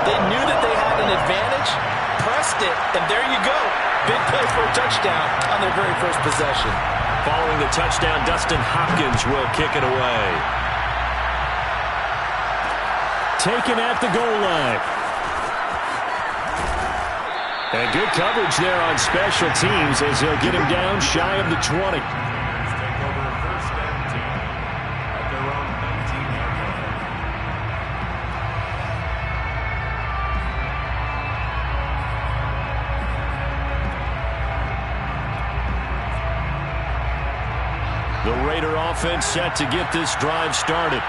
They knew that they had an advantage, pressed it, and there you go. Big play for a touchdown on their very first possession. Following the touchdown, Dustin Hopkins will kick it away. Taken at the goal line. And good coverage there on special teams as he'll get him down shy of the 20. The Raider offense set to get this drive started.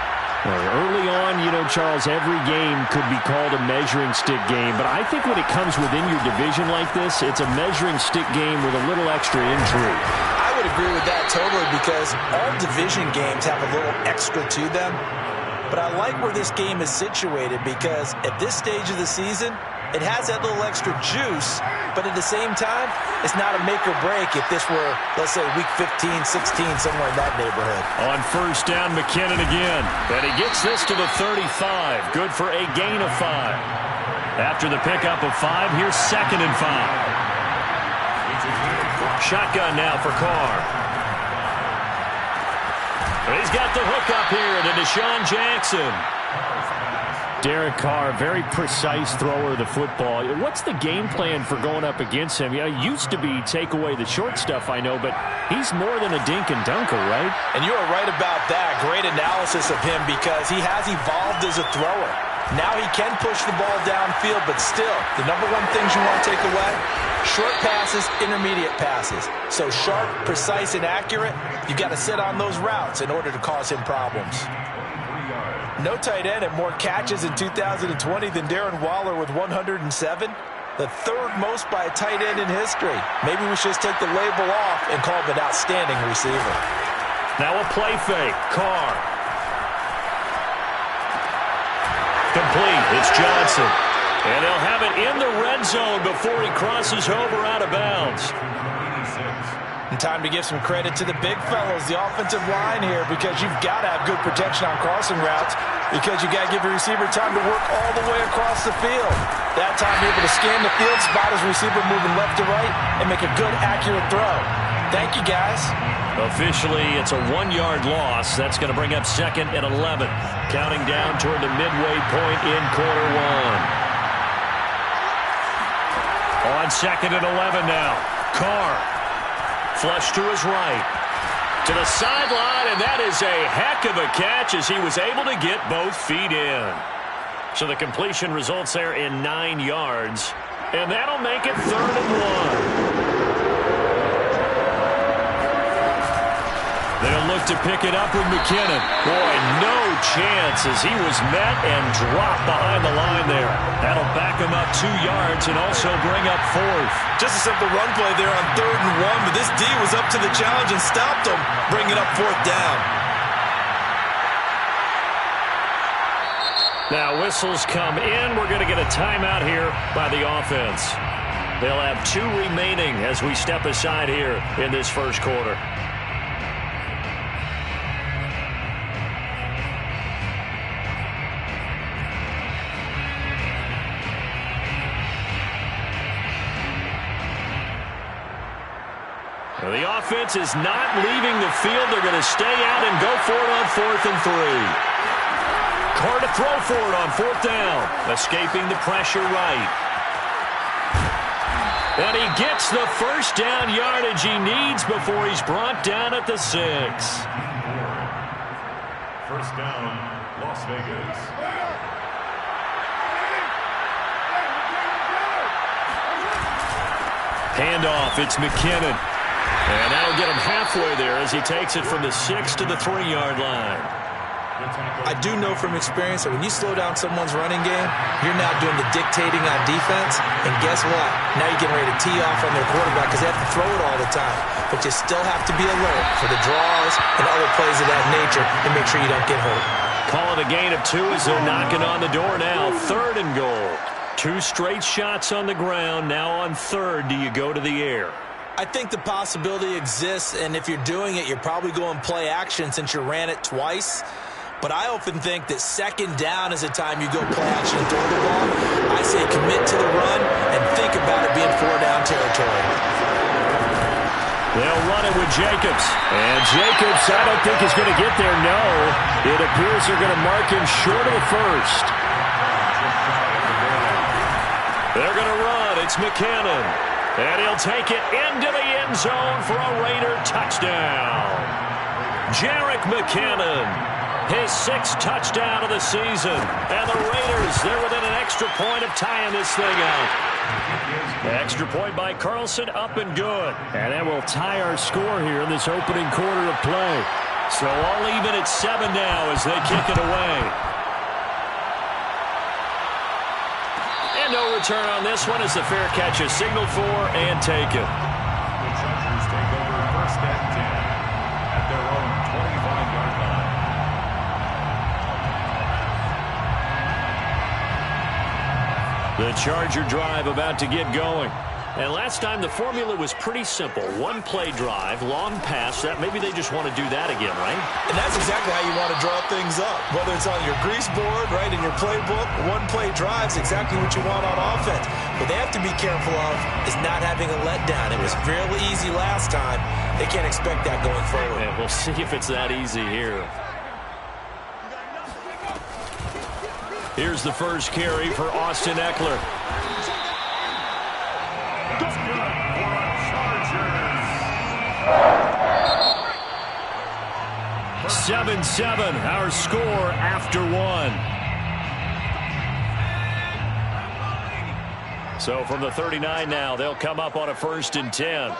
Early on, Charles, every game could be called a measuring stick game. But I think when it comes within your division like this, it's a measuring stick game with a little extra intrigue. I would agree with that totally because all division games have a little extra to them. But I like where this game is situated because at this stage of the season, it has that little extra juice, but at the same time, it's not a make or break if this were, let's say, week 15, 16, somewhere in that neighborhood. On first down, McKinnon again. And he gets this to the 35. Good for a gain of 5. After the pickup of 5, here's 2nd and 5. Shotgun now for Carr. He's got the hook up here to Deshaun Jackson. Derek Carr, very precise thrower of the football. What's the game plan for going up against him? It used to be take away the short stuff, I know, but he's more than a dink and dunker, right? And you are right about that. Great analysis of him because he has evolved as a thrower. Now he can push the ball downfield, but still, the number one things you want to take away, short passes, intermediate passes. So sharp, precise, and accurate, you've got to sit on those routes in order to cause him problems. No tight end had more catches in 2020 than Darren Waller with 107. The third most by a tight end in history. Maybe we should just take the label off and call him an outstanding receiver. Now a play fake. Carr. Complete. It's Johnson. And they'll have it in the red zone before he crosses over out of bounds. And time to give some credit to the big fellows, the offensive line here, because you've got to have good protection on crossing routes because you got to give your receiver time to work all the way across the field. That time you're able to scan the field, spot his receiver moving left to right, and make a good, accurate throw. Thank you, guys. Officially, it's a 1-yard loss. That's going to bring up 2nd and 11. Counting down toward the midway point in quarter 1. On 2nd and 11 now. Carr. Flush to his right. To the sideline, and that is a heck of a catch as he was able to get both feet in. So the completion results there in 9 yards. And that'll make it 3rd and 1. They'll look to pick it up with McKinnon. Boy, no chance as he was met and dropped behind the line there. That'll back him up 2 yards and also bring up 4th. Just a simple run play there on 3rd and 1, but this D was up to the challenge and stopped him, bringing up 4th down. Now whistles come in. We're going to get a timeout here by the offense. They'll have 2 remaining as we step aside here in this first quarter. The offense is not leaving the field. They're going to stay out and go for it on 4th and 3. Carr to throw for it on 4th down. Escaping the pressure right. And he gets the first down yardage he needs before he's brought down at the 6. First down, Las Vegas. Handoff, it's McKinnon. And that'll get him halfway there as he takes it from the 6 to the 3-yard line. I do know from experience that when you slow down someone's running game, you're now doing the dictating on defense. And guess what? Now you're getting ready to tee off on their quarterback because they have to throw it all the time. But you still have to be alert for the draws and other plays of that nature and make sure you don't get hurt. Call it a gain of 2 as they're knocking on the door now. 3rd and goal. 2 straight shots on the ground. Now on 3rd, do you go to the air? I think the possibility exists, and if you're doing it, you're probably going play action since you ran it twice. But I often think that 2nd down is the time you go play action and throw the ball. say commit to the run and think about it being 4-down territory. They'll run it with Jacobs. And Jacobs, I don't think is going to get there. No. It appears they're going to mark him short of the first. They're going to run. It's McKinnon. And he'll take it into the end zone for a Raider touchdown. Jerick McKinnon, his 6th touchdown of the season. And the Raiders, they're within an extra point of tying this thing out. Extra point by Carlson, up and good. And that will tie our score here in this opening quarter of play. So all even at 7 now as they kick it away. And no return on this one as the fair catch is signaled for and taken. The Chargers take over 1st and 10 at their own 25-yard line. The Charger drive about to get going. And last time the formula was pretty simple. 1-play drive, long pass. That maybe they just want to do that again, right? And that's exactly how you want to draw things up. Whether it's on your grease board, right, in your playbook, 1-play drive's exactly what you want on offense. What they have to be careful of is not having a letdown. It was fairly easy last time. They can't expect that going forward. And we'll see if it's that easy here. Here's the first carry for Austin Eckler. 7-7, our score after 1. So from the 39 now, they'll come up on a 1st and 10.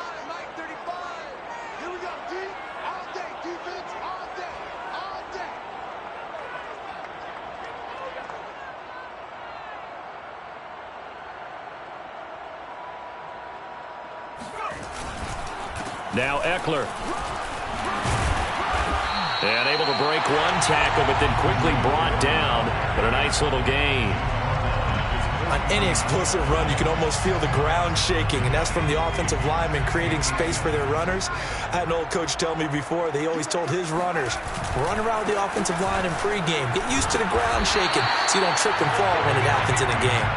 Now Eckler. And able to break one tackle, but then quickly brought down. But a nice little gain. On any explosive run, you can almost feel the ground shaking, and that's from the offensive linemen creating space for their runners. I had an old coach tell me before, they always told his runners, run around the offensive line in pregame. Get used to the ground shaking so you don't trip and fall when it happens in a game.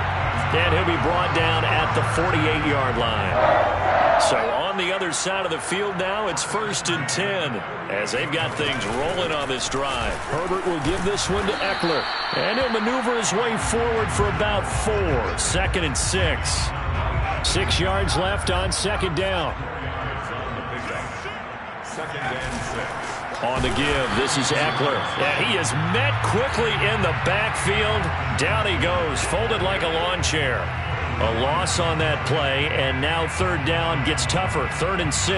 And he'll be brought down at the 48-yard line. So on the other side of the field now, it's 1st and 10 as they've got things rolling on this drive. Herbert will give this one to Eckler. And he'll maneuver his way forward for about 4. 2nd and 6. 6 yards left on 2nd down. 2nd and 6. On the give, this is Eckler. Yeah, he is met quickly in the backfield. Down he goes, folded like a lawn chair. A loss on that play, and now 3rd down gets tougher. 3rd and 6.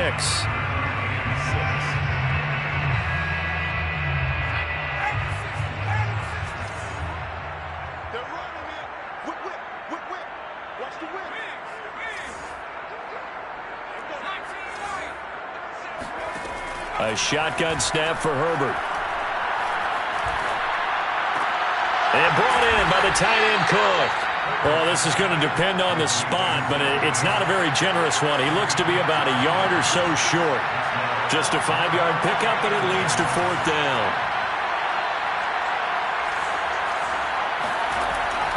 A shotgun snap for Herbert. And brought in by the tight end Cook. Well, this is going to depend on the spot, but it's not a very generous one. He looks to be about a yard or so short. Just a 5-yard pickup, and it leads to 4th down.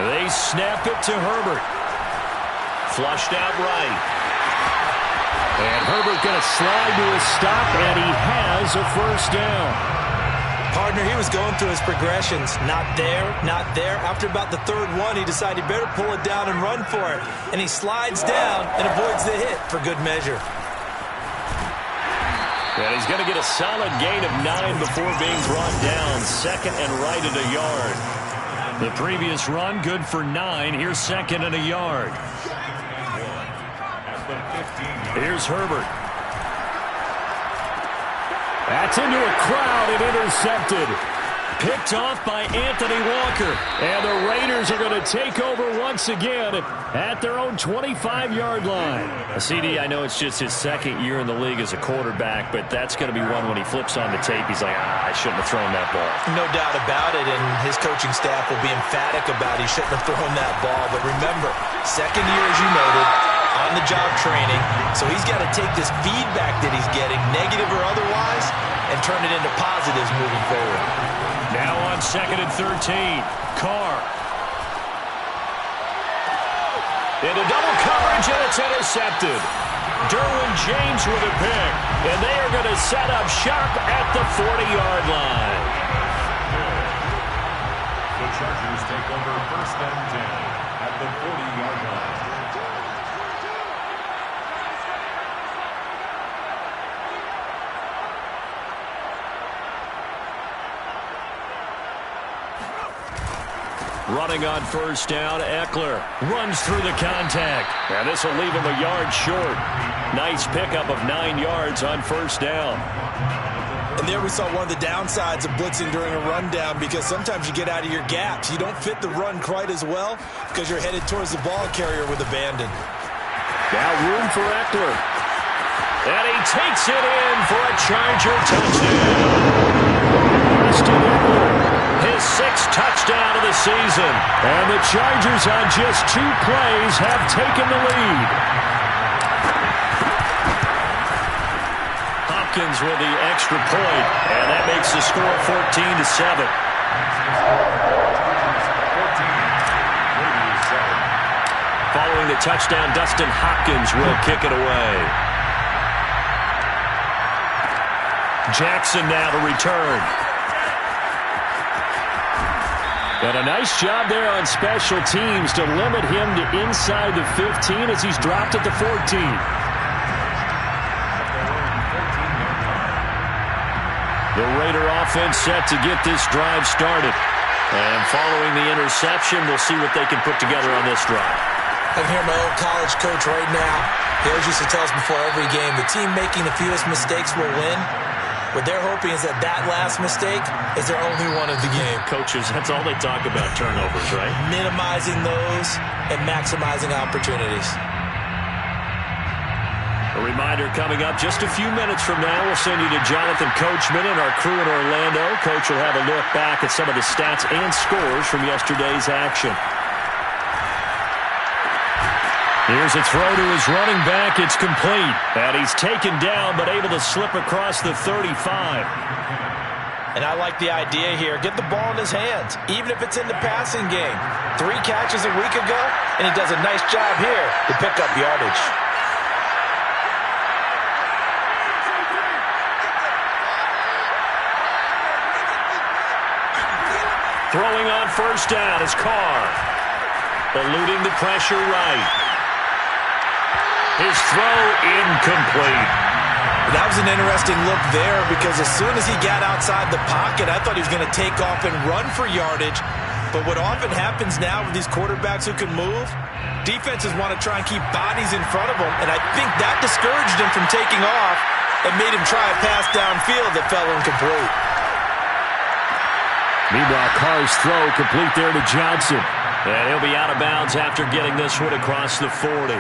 They snap it to Herbert. Flushed out right. And Herbert going to slide to a stop, and he has a 1st down. Partner, he was going through his progressions. Not there, not there. After about the 3rd one, he decided he better pull it down and run for it. And he slides down and avoids the hit for good measure. And he's going to get a solid gain of 9 before being brought down. 2nd and right at a yard. The previous run, good for 9. Here's 2nd and a yard. Here's Herbert. That's into a crowd and intercepted. Picked off by Anthony Walker. And the Raiders are going to take over once again at their own 25-yard line. CD, I know it's just his 2nd year in the league as a quarterback, but that's going to be one when he flips on the tape. He's like, I shouldn't have thrown that ball. No doubt about it, and his coaching staff will be emphatic about he shouldn't have thrown that ball. But remember, 2nd year, as you noted, on-the-job training, so he's got to take this feedback that he's getting, negative or otherwise, and turn it into positives moving forward. Now on 2nd and 13, Carr. Into double coverage, and it's intercepted. Derwin James with a pick, and they are going to set up shop at the 40-yard line. The Chargers take over 1st and 10 at the 40-yard line. Running on 1st down, Eckler runs through the contact. And this will leave him a yard short. Nice pickup of 9 yards on 1st down. And there we saw one of the downsides of blitzing during a rundown, because sometimes you get out of your gaps. You don't fit the run quite as well because you're headed towards the ball carrier with abandon. Now room for Eckler. And he takes it in for a Charger touchdown. Austin Eckler. His 6th touchdown of the season. And the Chargers on just 2 plays have taken the lead. Hopkins with the extra point, and that makes the score 14-7. Following the touchdown, Dustin Hopkins will kick it away. Jackson now to return. And a nice job there on special teams to limit him to inside the 15 as he's dropped at the 14. The Raider offense set to get this drive started. And following the interception, we'll see what they can put together on this drive. I can hear my old college coach right now. He always used to tell us before every game, the team making the fewest mistakes will win. What they're hoping is that last mistake is their only one of the game. Coaches, that's all they talk about, turnovers, right? Minimizing those and maximizing opportunities. A reminder coming up just a few minutes from now. We'll send you to Jonathan Coachman and our crew in Orlando. Coach will have a look back at some of the stats and scores from yesterday's action. Here's a throw to his running back. It's complete. And he's taken down but able to slip across the 35. And I like the idea here. Get the ball in his hands, even if it's in the passing game. 3 catches a week ago, and he does a nice job here to pick up yardage. Throwing on 1st down is Carr. Eluding the pressure right. His throw incomplete. That was an interesting look there, because as soon as he got outside the pocket, I thought he was going to take off and run for yardage. But what often happens now with these quarterbacks who can move, defenses want to try and keep bodies in front of them, and I think that discouraged him from taking off and made him try a pass downfield that fell incomplete. Meanwhile, Carr's throw complete there to Johnson. And he'll be out of bounds after getting this one across the 40.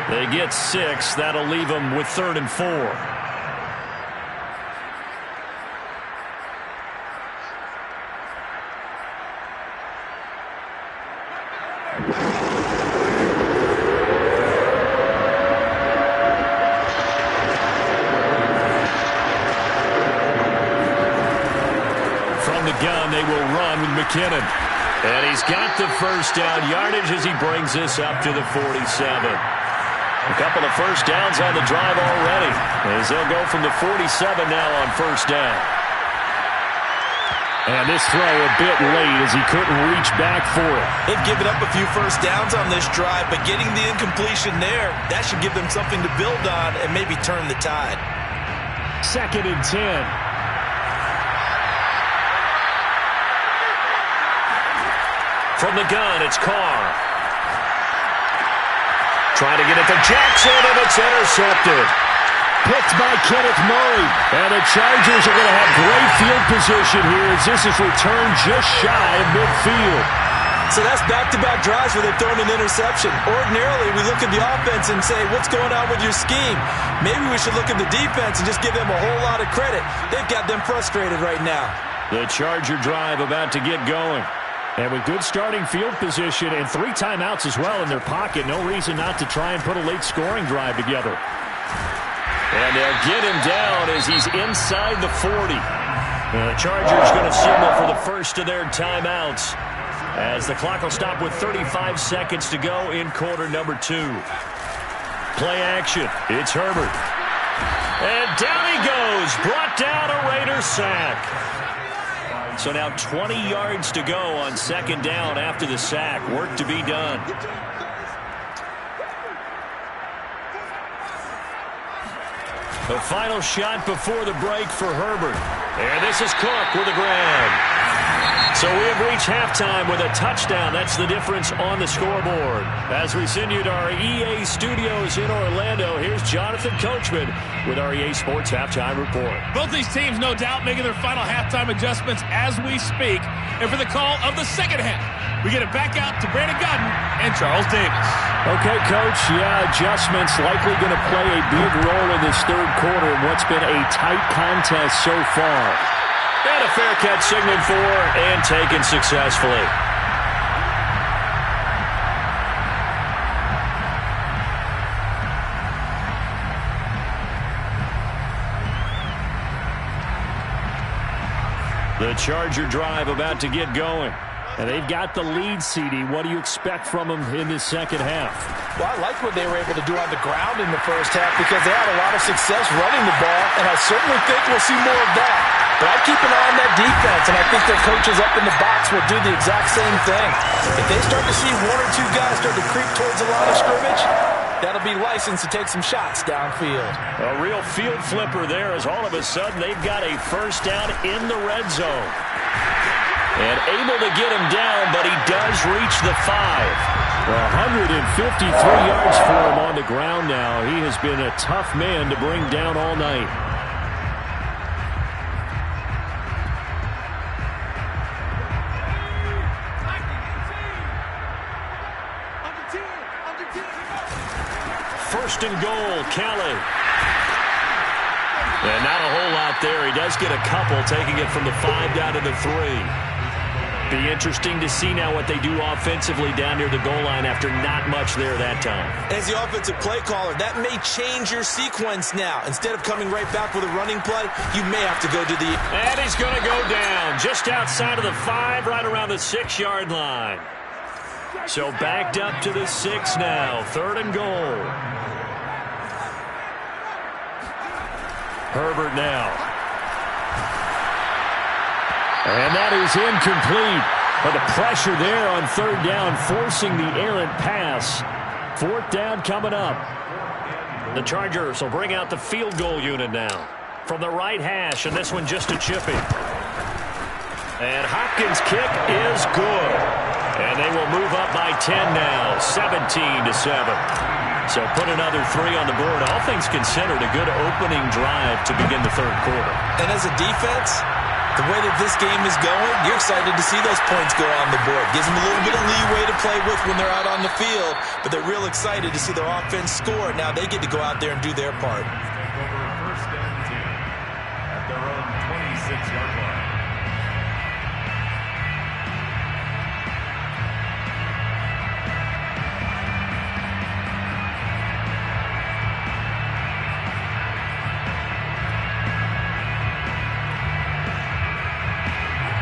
They get 6. That'll leave them with 3rd and 4. From the gun, they will run with McKinnon. And he's got the 1st down yardage as he brings this up to the 47. A couple of 1st downs on the drive already, as they'll go from the 47 now on 1st down. And this throw a bit late as he couldn't reach back for it. They've given up a few 1st downs on this drive, but getting the incompletion there, that should give them something to build on and maybe turn the tide. 2nd and 10. From the gun, it's Carr. Trying to get it to Jackson, and it's intercepted. Picked by Kenneth Murray. And the Chargers are going to have great field position here as this is returned just shy of midfield. So that's back-to-back drives where they've thrown an interception. Ordinarily, we look at the offense and say, what's going on with your scheme? Maybe we should look at the defense and just give them a whole lot of credit. They've got them frustrated right now. The Charger drive about to get going. And with good starting field position and 3 timeouts as well in their pocket, no reason not to try and put a late scoring drive together. And they'll get him down as he's inside the 40. And the Chargers going to signal for the first of their timeouts. as the clock will stop with 35 seconds to go in quarter number 2. Play action. It's Herbert. And down he goes. Brought down a Raider sack. So now 20 yards to go on second down after the sack. Work to be done. The final shot before the break for Herbert. And this is Cook with a grab. So we have reached halftime with a touchdown. That's the difference on the scoreboard. As we send you to our EA studios in Orlando, here's Jonathan Coachman with our EA Sports Halftime Report. Both these teams, no doubt, making their final halftime adjustments as we speak. And for the call of the second half, we get it back out to Brandon Gaudin and Charles Davis. Okay, Coach, adjustments likely going to play a big role in this third quarter in what's been a tight contest so far. And a fair catch signaled for and taken successfully. The Charger drive about to get going. And they've got the lead, CD. What do you expect from them in this second half? Well, I like what they were able to do on the ground in the first half because they had a lot of success running the ball, and I certainly think we'll see more of that. But I keep an eye on that defense, and I think their coaches up in the box will do the exact same thing. If they start to see one or two guys start to creep towards the line of scrimmage, that'll be licensed to take some shots downfield. A real field flipper there as all of a sudden they've got a first down in the red zone. And able to get him down, but he does reach the 5. 153 yards for him on the ground now. He has been a tough man to bring down all night. First and goal, Kelly. And not a whole lot there. He does get a couple, taking it from the 5 down to the 3. Be interesting to see now what they do offensively down near the goal line after not much there that time. As the offensive play caller, that may change your sequence now. Instead of coming right back with a running play, you may have to go to the... And he's going to go down just outside of the 5, right around the 6-yard line. So backed up to the 6 now. Third and goal. Herbert now. And that is incomplete. But the pressure there on third down, forcing the errant pass. Fourth down coming up. The Chargers will bring out the field goal unit now. From the right hash, and this one just a chippy. And Hopkins' kick is good. And they will move up by 10 now, 17-7. So put another 3 on the board. All things considered, a good opening drive to begin the third quarter. And as a defense, the way that this game is going, you're excited to see those points go on the board. Gives them a little bit of leeway to play with when they're out on the field, but they're real excited to see their offense score. Now they get to go out there and do their part. First and 10 at their own 26-yard line.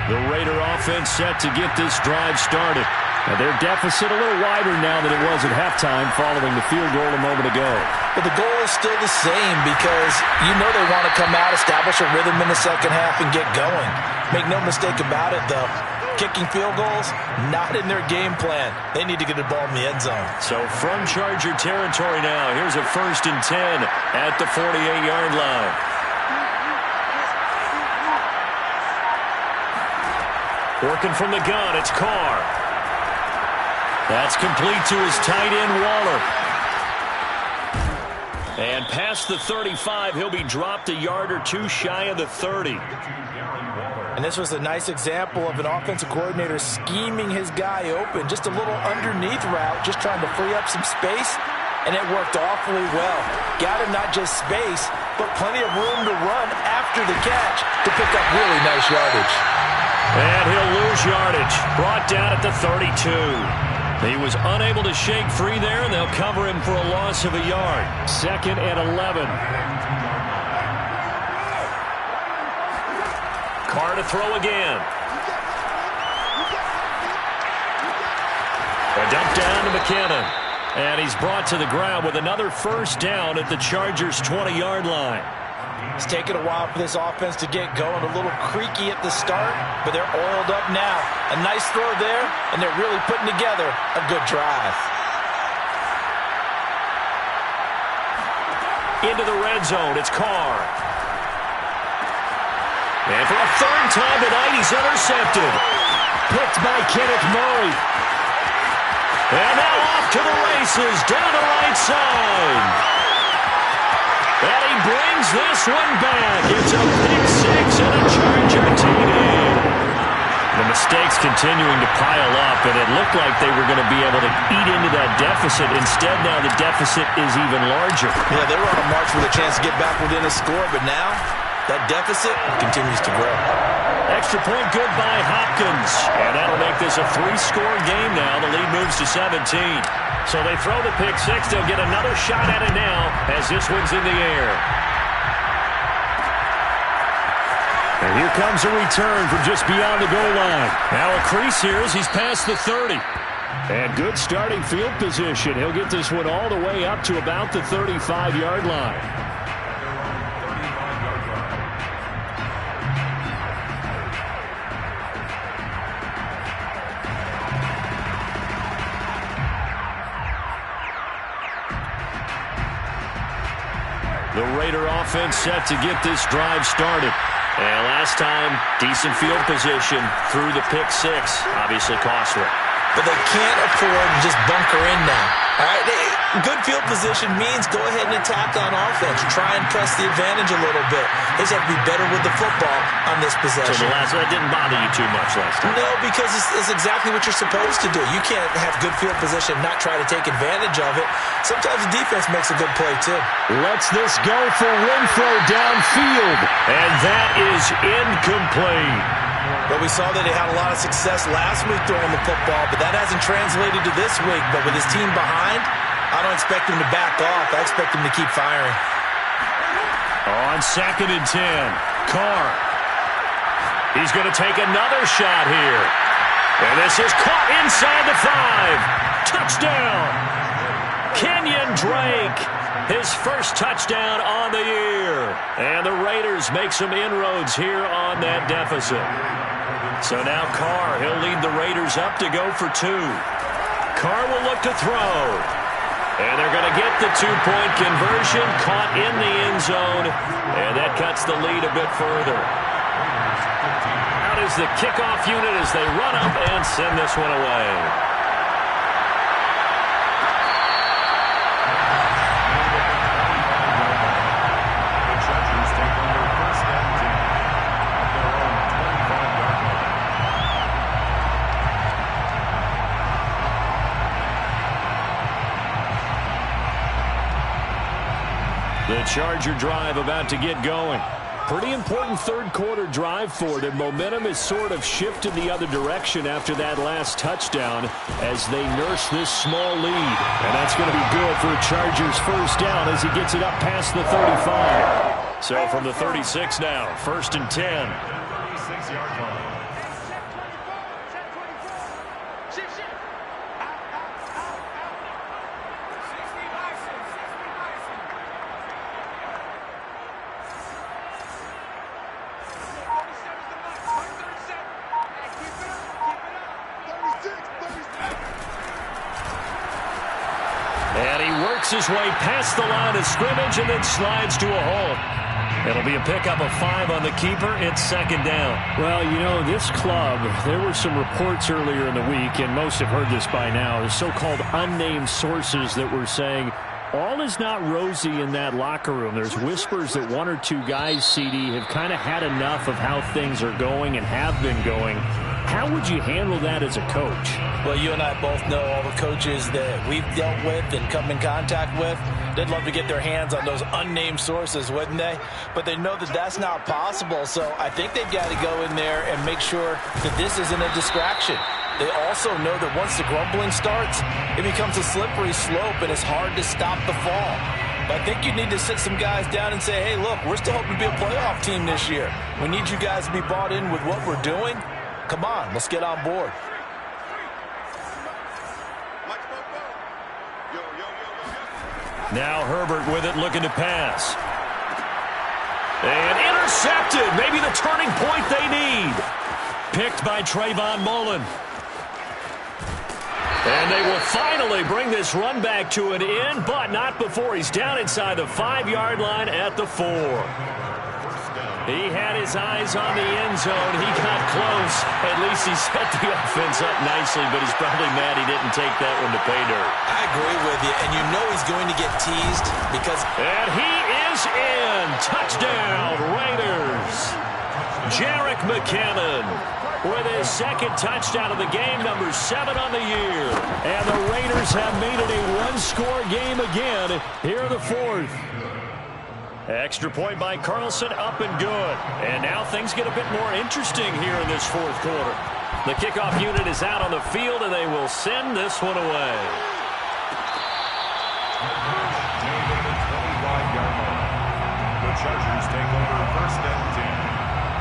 The Raider offense set to get this drive started. Now their deficit a little wider now than it was at halftime following the field goal a moment ago. But the goal is still the same because you know they want to come out, establish a rhythm in the second half, and get going. Make no mistake about it, though. Kicking field goals, not in their game plan. They need to get the ball in the end zone. So from Charger territory now, here's a 1st and 10 at the 48-yard line. Working from the gun, it's Carr. That's complete to his tight end, Waller. And past the 35, he'll be dropped a yard or two shy of the 30. And this was a nice example of an offensive coordinator scheming his guy open. Just a little underneath route, just trying to free up some space, and it worked awfully well. Got him not just space, but plenty of room to run after the catch to pick up really nice yardage. And he'll lose yardage. Brought down at the 32. He was unable to shake free there, and they'll cover him for a loss of a yard. 2nd and 11. Carr to throw again. A dump down to McKinnon. And he's brought to the ground with another first down at the Chargers' 20-yard line. It's taken a while for this offense to get going. A little creaky at the start, but they're oiled up now. A nice throw there, and they're really putting together a good drive. Into the red zone, it's Carr. And for a third time tonight, he's intercepted. Picked by Kenneth Murray. And now off to the races, down the right side. And he brings this one back. It's a pick six and a Charger TD. The mistakes continuing to pile up, and it looked like they were going to be able to eat into that deficit. Instead, now the deficit is even larger. Yeah, they were on a march with a chance to get back within a score, but now that deficit continues to grow. Extra point good by Hopkins. And that'll make this a 3-score game now. The lead moves to 17. So they throw the pick six. They'll get another shot at it now as this one's in the air. And here comes a return from just beyond the goal line. Now a crease here as he's past the 30. And good starting field position. He'll get this one all the way up to about the 35-yard line. The Raider offense set to get this drive started. And last time, decent field position through the pick six. Obviously costly. But they can't afford to just bunker in now. All right, good field position means go ahead and attack on offense. Try and press the advantage a little bit. They just have to be better with the football on this possession. So that didn't bother you too much last time? No, because it's exactly what you're supposed to do. You can't have good field position and not try to take advantage of it. Sometimes the defense makes a good play, too. Lets this go for Renfro downfield. And that is incomplete. But we saw that he had a lot of success last week throwing the football, but that hasn't translated to this week. But with his team behind, I don't expect him to back off. I expect him to keep firing. On 2nd and 10, Carr. He's going to take another shot here. And this is caught inside the 5. Touchdown. Kenyon Drake. His first touchdown on the year. And the Raiders make some inroads here on that deficit. So now Carr, he'll lead the Raiders up to go for 2. Carr will look to throw. And they're going to get the 2-point conversion, caught in the end zone. And that cuts the lead a bit further. Out is the kickoff unit as they run up and send this one away. The Charger drive about to get going. Pretty important third-quarter drive for them. Momentum has sort of shifted the other direction after that last touchdown as they nurse this small lead. And that's going to be good for a Chargers first down as he gets it up past the 35. So from the 36 now, 1st and 10. 36-yard line. And he works his way past the line of scrimmage and then slides to a halt. It'll be a pickup of 5 on the keeper. It's 2nd down. Well, you know, this club, there were some reports earlier in the week, and most have heard this by now, the so-called unnamed sources that were saying all is not rosy in that locker room. There's whispers that 1 or 2 guys, CD, have kind of had enough of how things are going and have been going. How would you handle that as a coach? Well, you and I both know all the coaches that we've dealt with and come in contact with. They'd love to get their hands on those unnamed sources, wouldn't they? But they know that that's not possible, so I think they've got to go in there and make sure that this isn't a distraction. They also know that once the grumbling starts, it becomes a slippery slope and it's hard to stop the fall. But I think you need to sit some guys down and say, hey, look, we're still hoping to be a playoff team this year. We need you guys to be bought in with what we're doing. Come on, let's get on board. Now Herbert with it, looking to pass. And intercepted. Maybe the turning point they need. Picked by Trayvon Mullen. And they will finally bring this run back to an end, but not before he's down inside the 5-yard line at the 4. He had his eyes on the end zone. He got close. At least he set the offense up nicely, but he's probably mad he didn't take that one to pay dirt. I agree with you, and you know he's going to get teased because... And he is in. Touchdown, Raiders. Jerick McKinnon with his second touchdown of the game, number 7 on the year. And the Raiders have made it a one-score game again here in the 4th. Extra point by Carlson, up and good. And now things get a bit more interesting here in this 4th quarter. The kickoff unit is out on the field, and they will send this one away. The Chargers take over 1st and 10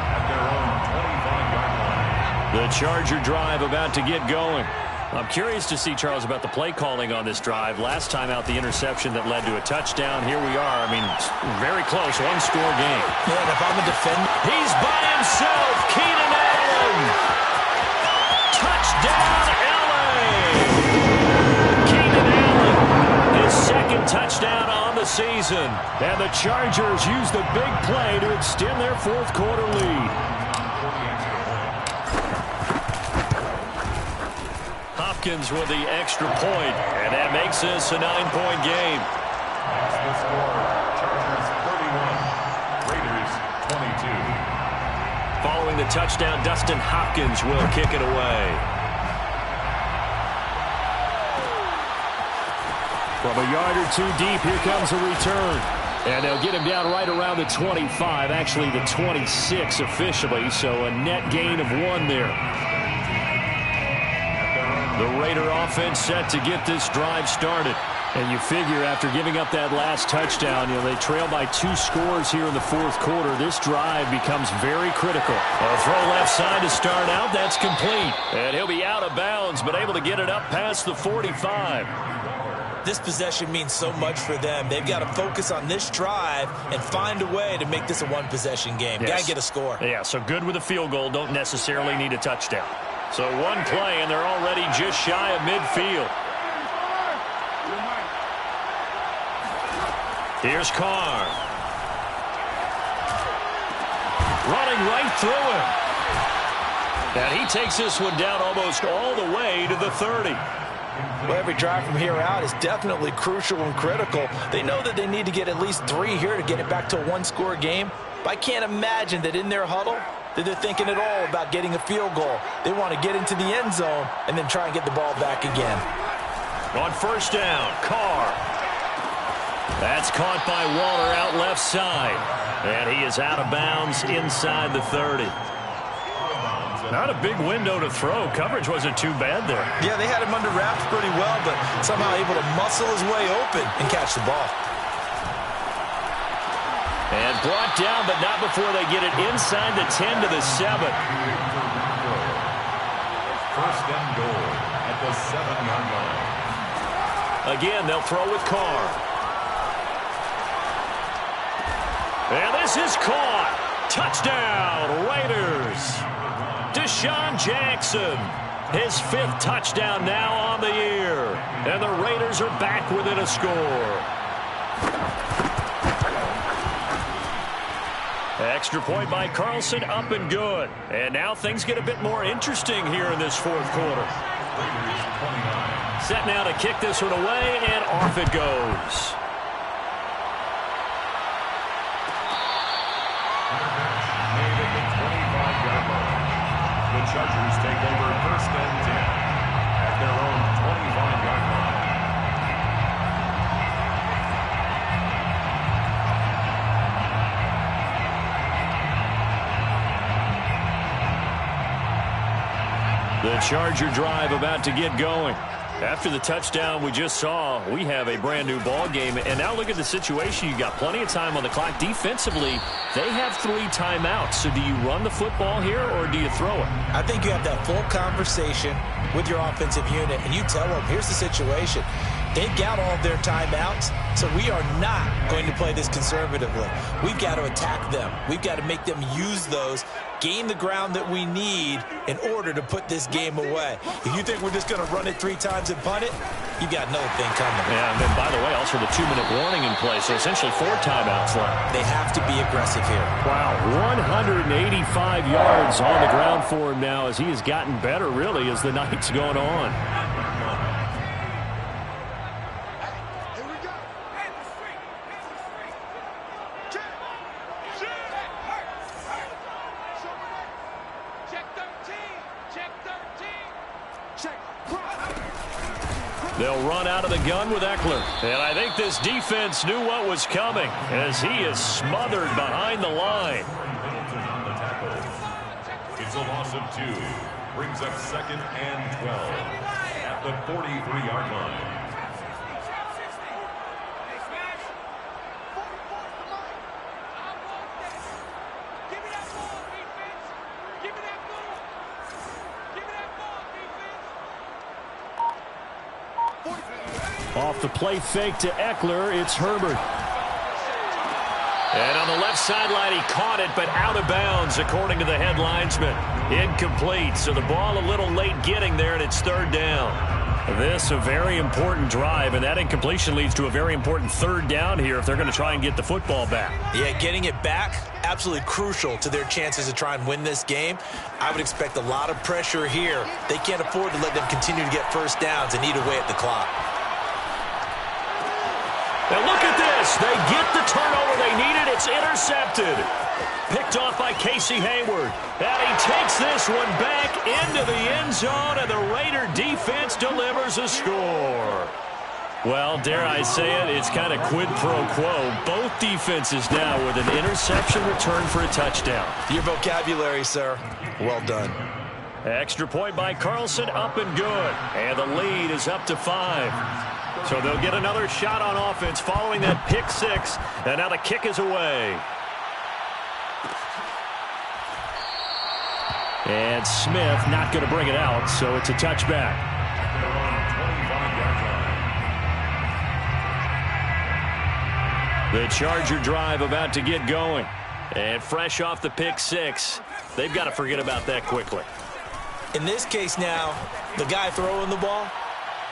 at their own 25-yard line. The Charger drive about to get going. I'm curious to see, Charles, about the play calling on this drive. Last time out, the interception that led to a touchdown. Here we are. I mean, very close, one-score game. Yeah, and if I'm a defender... He's by himself. Keenan Allen. Touchdown, LA. Keenan Allen, his second touchdown on the season. And the Chargers use the big play to extend their 4th quarter lead. Hopkins with the extra point, and that makes this a 9-point game. That's the score. Chargers 31, Raiders 22. Following the touchdown, Dustin Hopkins will kick it away. From a yard or 2 deep, here comes a return. And they'll get him down right around the 25, actually the 26 officially, so a net gain of 1 there. The Raider offense set to get this drive started. And you figure after giving up that last touchdown, they trail by 2 scores here in the 4th quarter. This drive becomes very critical. A throw left side to start out. That's complete. And he'll be out of bounds, but able to get it up past the 45. This possession means so much for them. They've got to focus on this drive and find a way to make this a one-possession game. Yes. Got to get a score. Yeah, so good with a field goal. Don't necessarily need a touchdown. So 1 play, and they're already just shy of midfield. Here's Carr. Running right through him. And he takes this one down almost all the way to the 30. Well, every drive from here out is definitely crucial and critical. They know that they need to get at least 3 here to get it back to a one-score game. But I can't imagine that in their huddle that they're thinking at all about getting a field goal. They want to get into the end zone and then try and get the ball back again. On 1st down, Carr. That's caught by Waller out left side. And he is out of bounds inside the 30. Not a big window to throw. Coverage wasn't too bad there. Yeah, they had him under wraps pretty well, but somehow able to muscle his way open and catch the ball. And brought down, but not before they get it inside the 10 to the 7. 1st and goal at the 7-yard line. Again, they'll throw with Carr. And this is caught. Touchdown, Raiders. Deshaun Jackson, his 5th touchdown now on the year. And the Raiders are back within a score. Extra point by Carlson, up and good. And now things get a bit more interesting here in this 4th quarter. Set now to kick this one away, and off it goes. The Chargers take over 1st and 10 at their own 25-yard line. The Charger drive about to get going. After the touchdown we just saw, we have a brand new ball game. And now look at the situation. You got plenty of time on the clock. Defensively, they have 3 timeouts. So do you run the football here or do you throw it? I think you have that full conversation with your offensive unit, and you tell them, here's the situation. They've got all of their timeouts, so we are not going to play this conservatively. We've got to attack them. We've got to make them use those, gain the ground that we need in order to put this game away. If you think we're just going to run it 3 times and punt it, you've got another thing coming. Yeah, and then, by the way, also the 2-minute warning in play, so essentially 4 timeouts left. They have to be aggressive here. Wow, 185 yards on the ground for him now as he has gotten better, really, as the night's going on. They'll run out of the gun with Ekeler. And I think this defense knew what was coming as he is smothered behind the line. It's a loss of 2. Brings up 2nd and 12 at the 43-yard line. Off the play fake to Ekeler, it's Herbert. And on the left sideline, he caught it, but out of bounds, according to the head linesman. Incomplete, so the ball a little late getting there, and it's 3rd down. This a very important drive, and that incompletion leads to a very important 3rd down here if they're going to try and get the football back. Yeah, getting it back, absolutely crucial to their chances to try and win this game. I would expect a lot of pressure here. They can't afford to let them continue to get first downs and eat away at the clock. Now look at this. They get the turnover they needed. It's intercepted. Picked off by Casey Hayward. And he takes this one back into the end zone, and the Raider defense delivers a score. Well, dare I say it, it's kind of quid pro quo. Both defenses now with an interception return for a touchdown. Your vocabulary, sir. Well done. Extra point by Carlson, up and good. And the lead is up to 5. So they'll get another shot on offense following that pick 6. And now the kick is away. And Smith not going to bring it out, so it's a touchback. The Charger drive about to get going. And fresh off the pick 6, they've got to forget about that quickly. In this case now, the guy throwing the ball,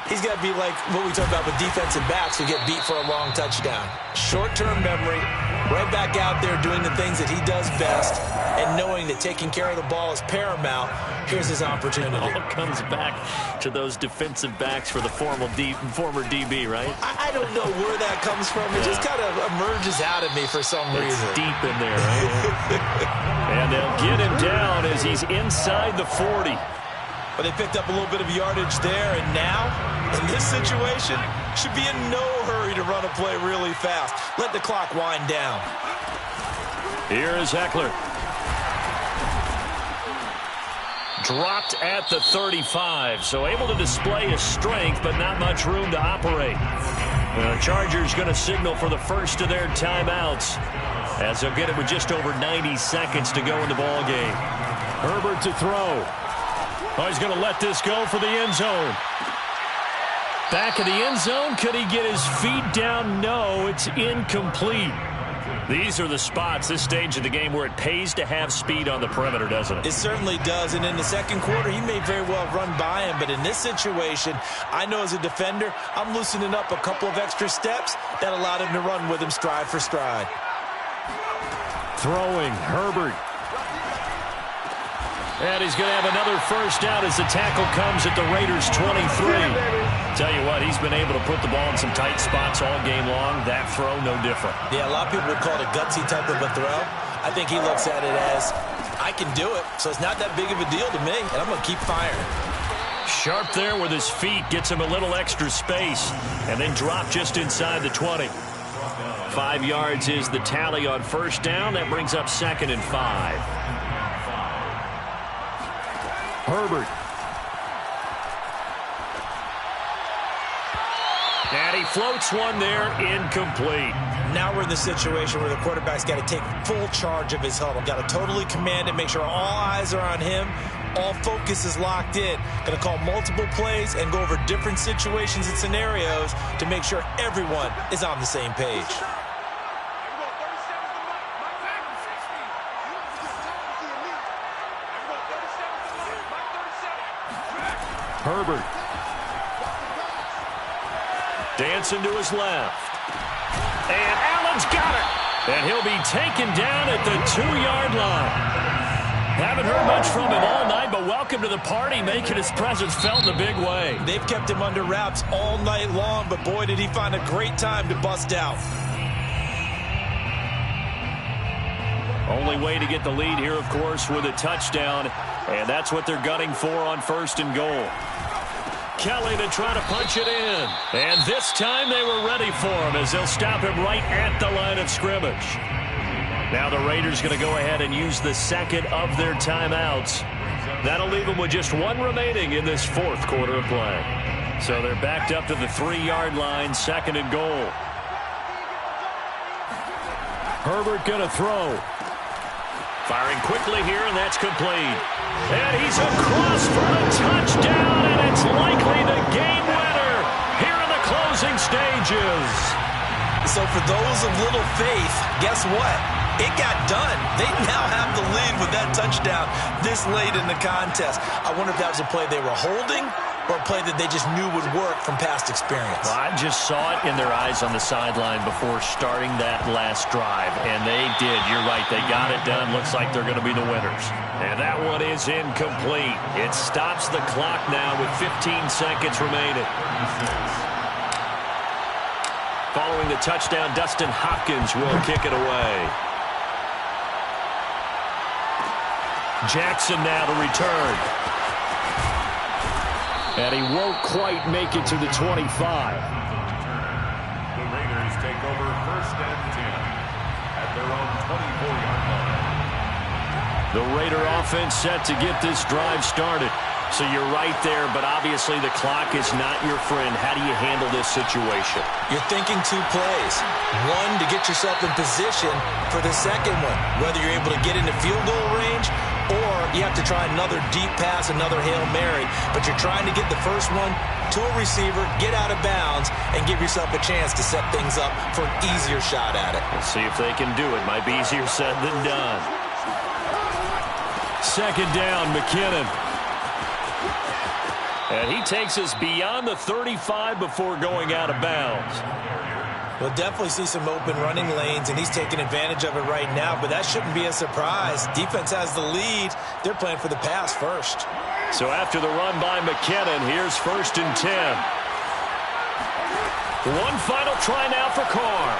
he's got to be like what we talk about with defensive backs who get beat for a long touchdown. Short-term memory, right back out there doing the things that he does best, and knowing that taking care of the ball is paramount. Here's his opportunity. It all comes back to those defensive backs for the former DB, right? I don't know where that comes from. It just kind of emerges out of me for some reason. It's deep in there, right? And they'll get him down as he's inside the 40. But they picked up a little bit of yardage there, and now, in this situation, should be in no hurry to run a play really fast. Let the clock wind down. Here is Ekeler. Dropped at the 35, so able to display his strength, but not much room to operate. The Chargers going to signal for the first of their timeouts, as they'll get it with just over 90 seconds to go in the ball game. Herbert to throw. Oh, he's going to let this go for the end zone. Back of the end zone. Could he get his feet down? No, it's incomplete. These are the spots, this stage of the game, where it pays to have speed on the perimeter, doesn't it? It certainly does, and in the second quarter, he may very well run by him, but in this situation, I know as a defender, I'm loosening up a couple of extra steps that allowed him to run with him stride for stride. Throwing, Herbert. And he's going to have another first down as the tackle comes at the Raiders' 23. Tell you what, he's been able to put the ball in some tight spots all game long. That throw, no different. Yeah, a lot of people would call it a gutsy type of a throw. I think he looks at it as, I can do it, so it's not that big of a deal to me, and I'm going to keep firing. Sharp there with his feet, gets him a little extra space, and then drop just inside the 20. 5 yards is the tally on first down. That brings up 2nd and 5. Herbert. And he floats one there, incomplete. Now we're in the situation where the quarterback's got to take full charge of his huddle. Got to totally command it, make sure all eyes are on him, All focus is locked in. Going to call multiple plays and go over different situations and scenarios to make sure everyone is on the same page. Herbert. Dancing to his left. And Allen's got it. And he'll be taken down at the 2-yard line. Haven't heard much from him all night, but welcome to the party, making his presence felt in a big way. They've kept him under wraps all night long, but boy, did he find a great time to bust out. Only way to get the lead here, of course, with a touchdown, and that's what they're gunning for on 1st and goal. Kelly to try to punch it in. And this time they were ready for him as they'll stop him right at the line of scrimmage. Now the Raiders going to go ahead and use the second of their timeouts. That'll leave them with just one remaining in this 4th quarter of play. So they're backed up to the 3-yard line, 2nd and goal. Herbert going to throw. Firing quickly here, and that's complete. And he's across for a touchdown, and it's likely the game winner here in the closing stages. So for those of little faith, guess what? It got done. They now have the lead with that touchdown this late in the contest. I wonder if that was a play they were holding or a play that they just knew would work from past experience. Well, I just saw it in their eyes on the sideline before starting that last drive, and they did. You're right. They got it done. Looks like they're going to be the winners. And that one is incomplete. It stops the clock now with 15 seconds remaining. Following the touchdown, Dustin Hopkins will kick it away. Jackson now to return. And he won't quite make it to the 25. The Raiders take over 1st and 10 at their own 24-yard line. The Raider offense set to get this drive started. So you're right there, but obviously the clock is not your friend. How do you handle this situation? You're thinking 2 plays. One, to get yourself in position for the second one, whether you're able to get into field goal range or you have to try another deep pass, another Hail Mary. But you're trying to get the first one to a receiver, get out of bounds, and give yourself a chance to set things up for an easier shot at it. We'll see if they can do it. Might be easier said than done. 2nd down, McKinnon. And he takes us beyond the 35 before going out of bounds. We'll definitely see some open running lanes, and he's taking advantage of it right now, but that shouldn't be a surprise. Defense has the lead. They're playing for the pass first. So after the run by McKinnon, here's 1st and 10. One final try now for Carr.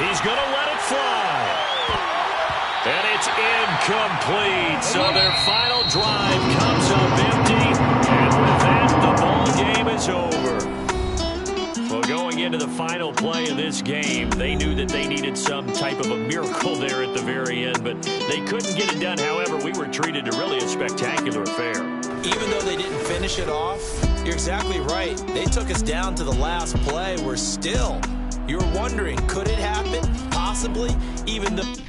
He's going to let it fly. And it's incomplete. So their final drive comes up empty. And with that, the ball game is over. Well, going into the final play of this game, they knew that they needed some type of a miracle there at the very end, but they couldn't get it done. However, we were treated to really a spectacular affair. Even though they didn't finish it off, you're exactly right. They took us down to the last play. We're still, you're wondering, could it happen? Possibly, even the...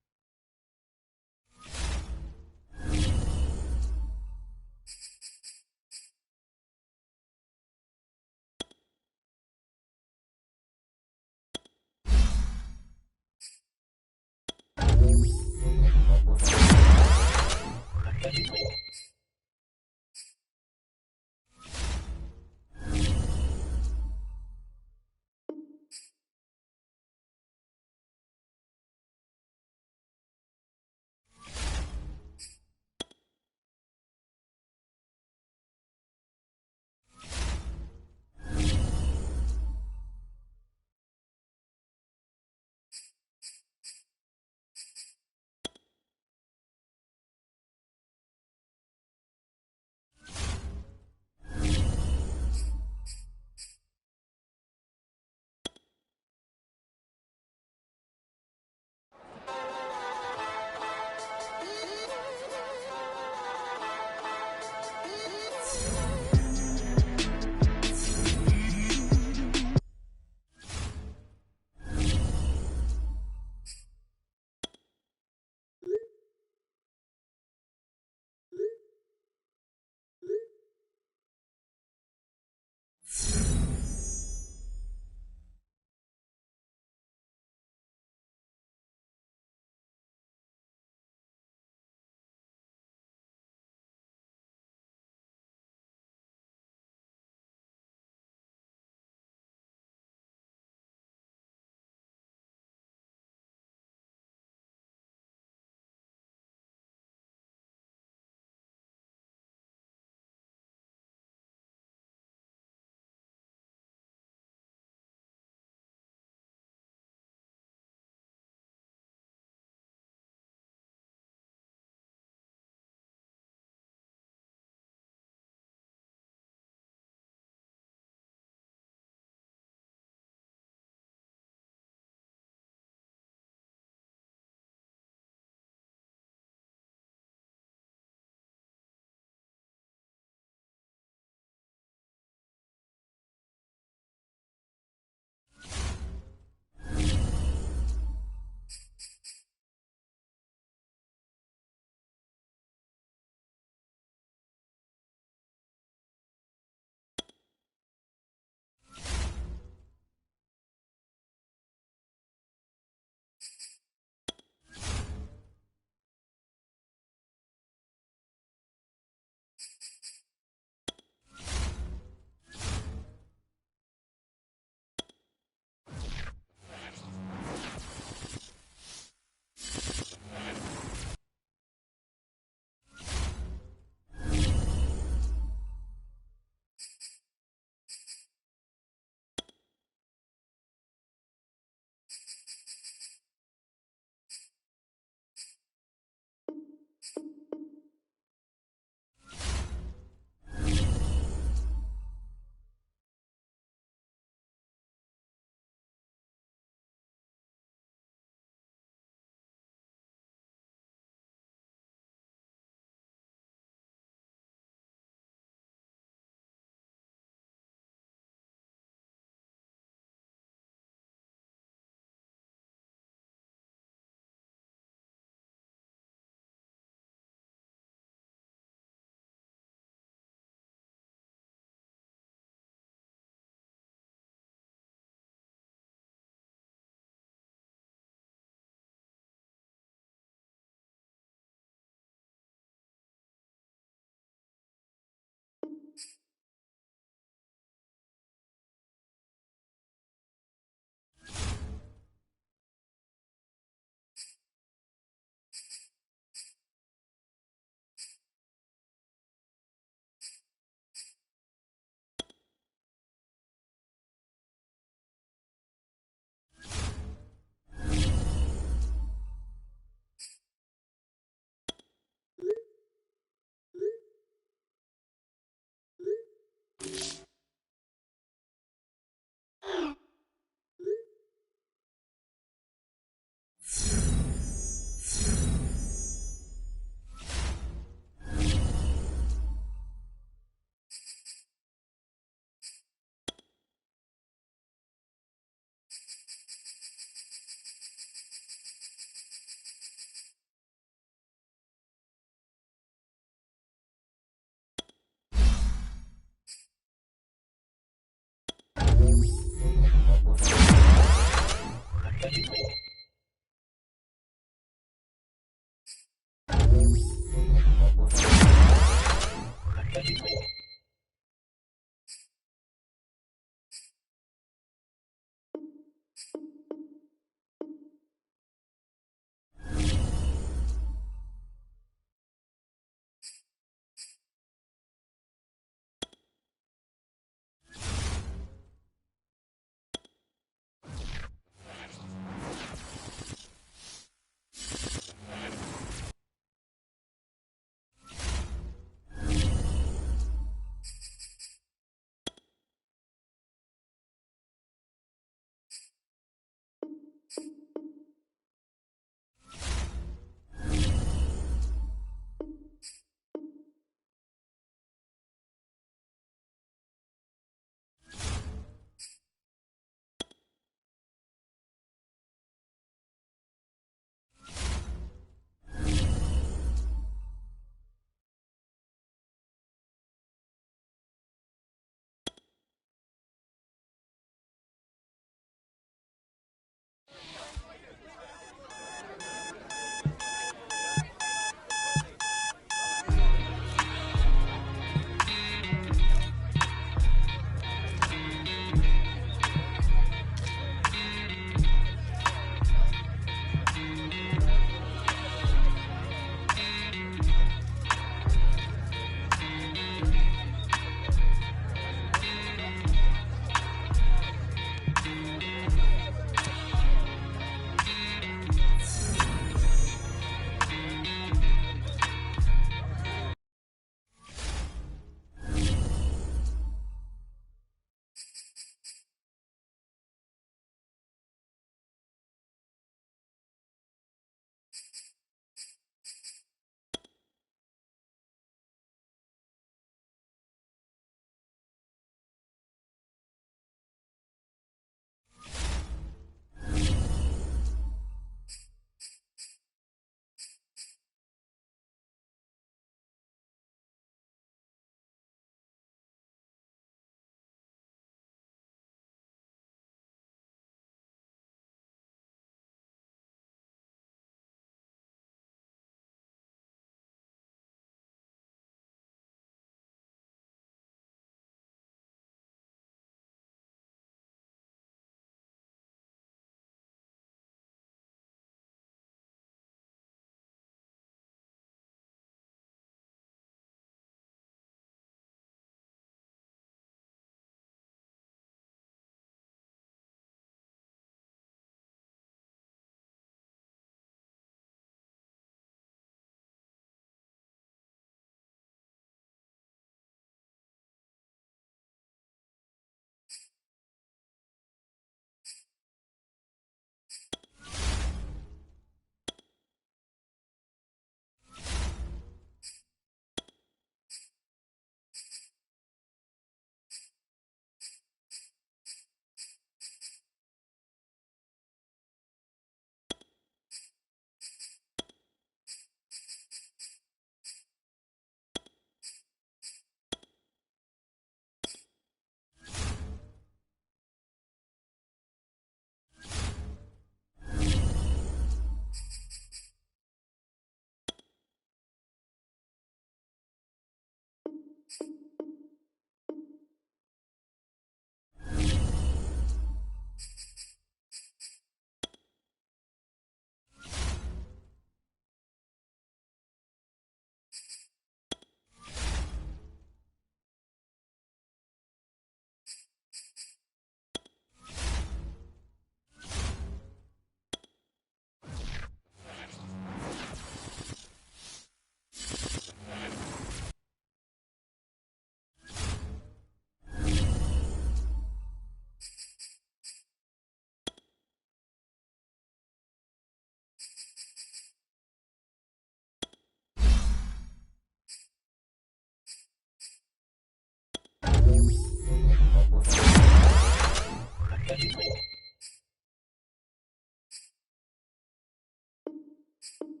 you.